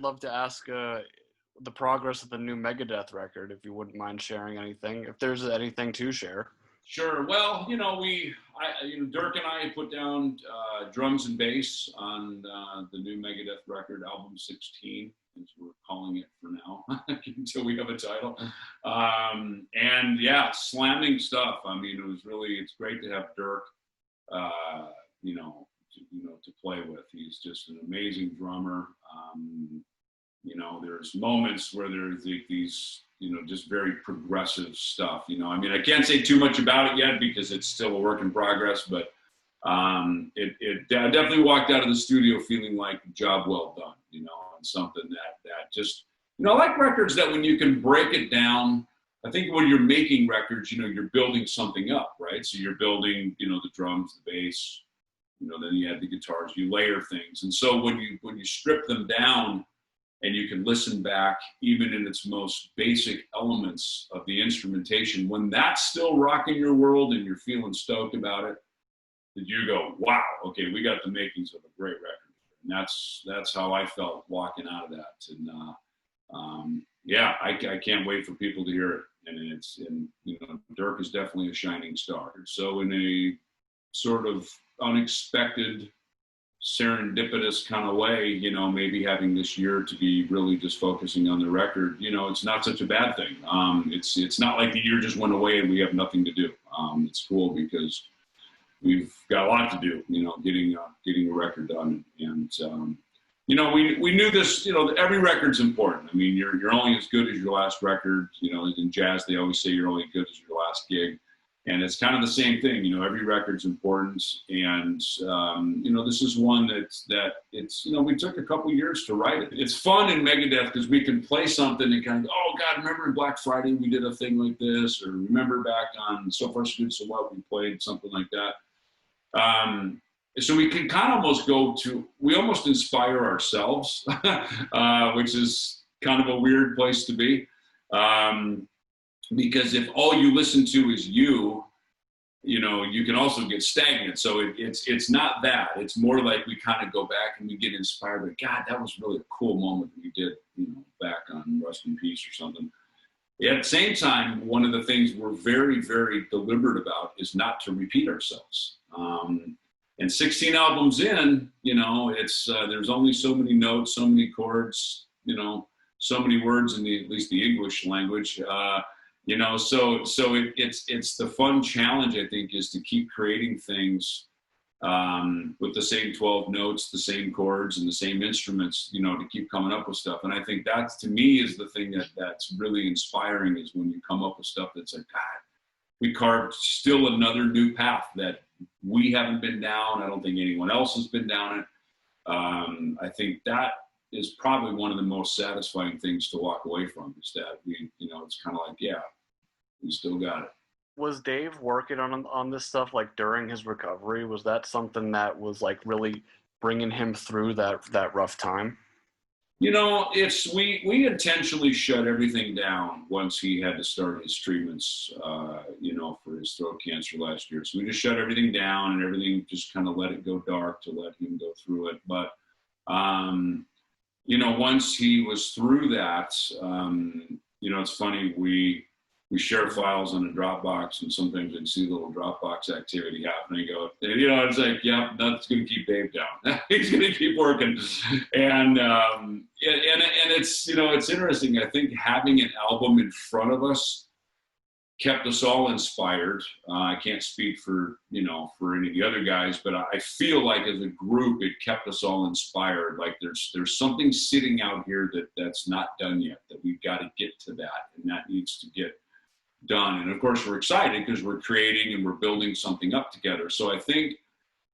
love to ask the progress of the new Megadeth record, if you wouldn't mind sharing anything, if there's anything to share. Sure. Well, Dirk and I put down drums and bass on the new Megadeth record, album 16, as we're calling it for now, until we have a title. And yeah, slamming stuff. I mean, it's great to have Dirk, to play with. He's just an amazing drummer. There's moments where there's these, just very progressive stuff. I mean, I can't say too much about it yet because it's still a work in progress, but I definitely walked out of the studio feeling like a job well done, and something that just, I like records that when you can break it down. I think when you're making records, you're building something up, right? So you're building, the drums, the bass, then you add the guitars, you layer things. And so when you strip them down and you can listen back, even in its most basic elements of the instrumentation, when that's still rocking your world and you're feeling stoked about it, that you go, wow, okay, we got the makings of a great record. And that's how I felt walking out of that. And I can't wait for people to hear it. And Dirk is definitely a shining star. So in a sort of unexpected, serendipitous kind of way, maybe having this year to be really just focusing on the record, it's not such a bad thing. It's not like the year just went away and we have nothing to do. It's cool because we've got a lot to do, getting a record done. And, we knew this, every record's important. I mean, you're only as good as your last record. In jazz, they always say you're only as good as your last gig. And it's kind of the same thing, every record's important. And, this is one we took a couple years to write it. It's fun in Megadeth because we can play something and kind of go, oh God, remember in Black Friday we did a thing like this, or remember back on So Far So Good So What, we played something like that. So we can kind of we almost inspire ourselves, which is kind of a weird place to be. Because if all you listen to is you can also get stagnant. So it's not that. It's more like we kind of go back and we get inspired. Like, God, that was really a cool moment that we did, back on Rust in Peace or something. At the same time, one of the things we're very, very deliberate about is not to repeat ourselves. And 16 albums in, it's there's only so many notes, so many chords, so many words in at least the English language. So it's the fun challenge, I think, is to keep creating things with the same 12 notes, the same chords, and the same instruments, to keep coming up with stuff. And I think that, to me, is the thing that's really inspiring, is when you come up with stuff that's like, God, we carved still another new path that we haven't been down. I don't think anyone else has been down it. I think that is probably one of the most satisfying things to walk away from, is that we, it's kind of like, yeah, we still got it. Was Dave working on this stuff like during his recovery? Was that something that was like really bringing him through that rough time? We intentionally shut everything down once he had to start his treatments, for his throat cancer last year. So we just shut everything down and everything, just kind of let it go dark to let him go through it. But, once he was through that, it's funny, we share files on a Dropbox, and sometimes I'd see a little Dropbox activity happening. Go, it's like, yeah, that's going to keep Dave down. He's going to keep working. And it's, it's interesting. I think having an album in front of us kept us all inspired. I can't speak for any of the other guys, but I feel like as a group, it kept us all inspired. Like there's something sitting out here that's not done yet, that we've got to get to that, and that needs to get done. And of course we're excited because we're creating and we're building something up together. So I think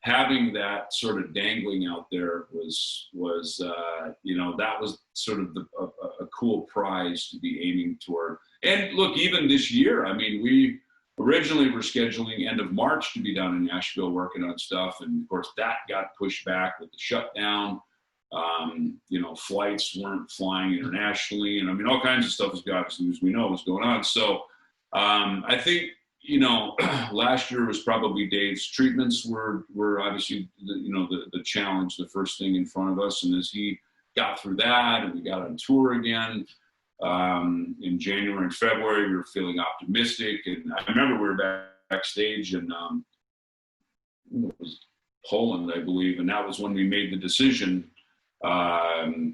having that sort of dangling out there was that was sort of a cool prize to be aiming toward. And look, even this year, I mean, we originally were scheduling end of March to be down in Nashville working on stuff, and of course that got pushed back with the shutdown. Flights weren't flying internationally, and I mean all kinds of stuff, as we know, was going on. So I think, last year was probably Dave's treatments were obviously the challenge, the first thing in front of us. And as he got through that, and we got on tour again. In January and February, we were feeling optimistic, and I remember we were backstage in it was Poland, I believe, and that was when we made the decision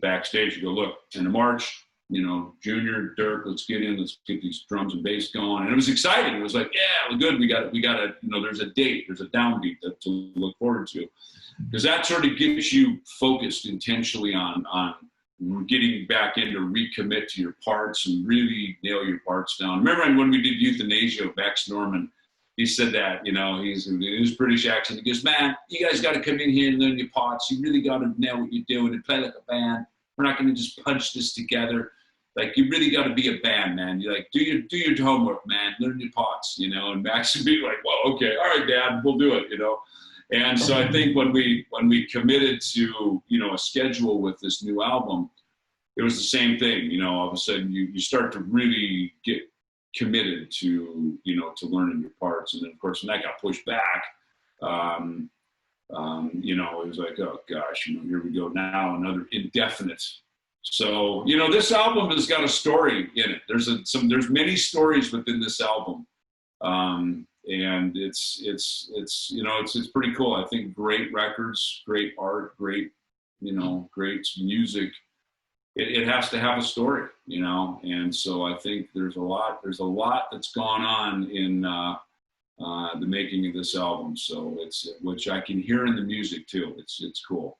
backstage to go, look, in March, you know, Junior, Dirk, let's get these drums and bass going. And it was exciting. It was like, yeah, we're good. We got to, you know, there's a date, there's a downbeat to look forward to. Because that sort of gets you focused intentionally on getting back in to recommit to your parts and really nail your parts down. Remember when we did Euthanasia with Max Norman, he said that, you know, he's in his British accent. He goes, man, you guys got to come in here and learn your parts. You really got to nail what you're doing and play like a band. We're not going to just punch this together. Like, you really got to be a band, man. You like, do your homework, man. Learn your parts, you know. And Max would be like, well, okay, all right, Dad, we'll do it, you know. And so I think when we committed to, you know, a schedule with this new album, it was the same thing. You know, all of a sudden you start to really get committed to, you know, to learning your parts. And then of course when that got pushed back, you know, it was like, oh gosh, you know, here we go now, another indefinite. So, you know, this album has got a story in it. There's many stories within this album. And it's you know, it's pretty cool. I think great records, great art, great, you know, great music. It has to have a story, you know. And so I think there's a lot that's gone on in the making of this album. So which I can hear in the music too. It's cool.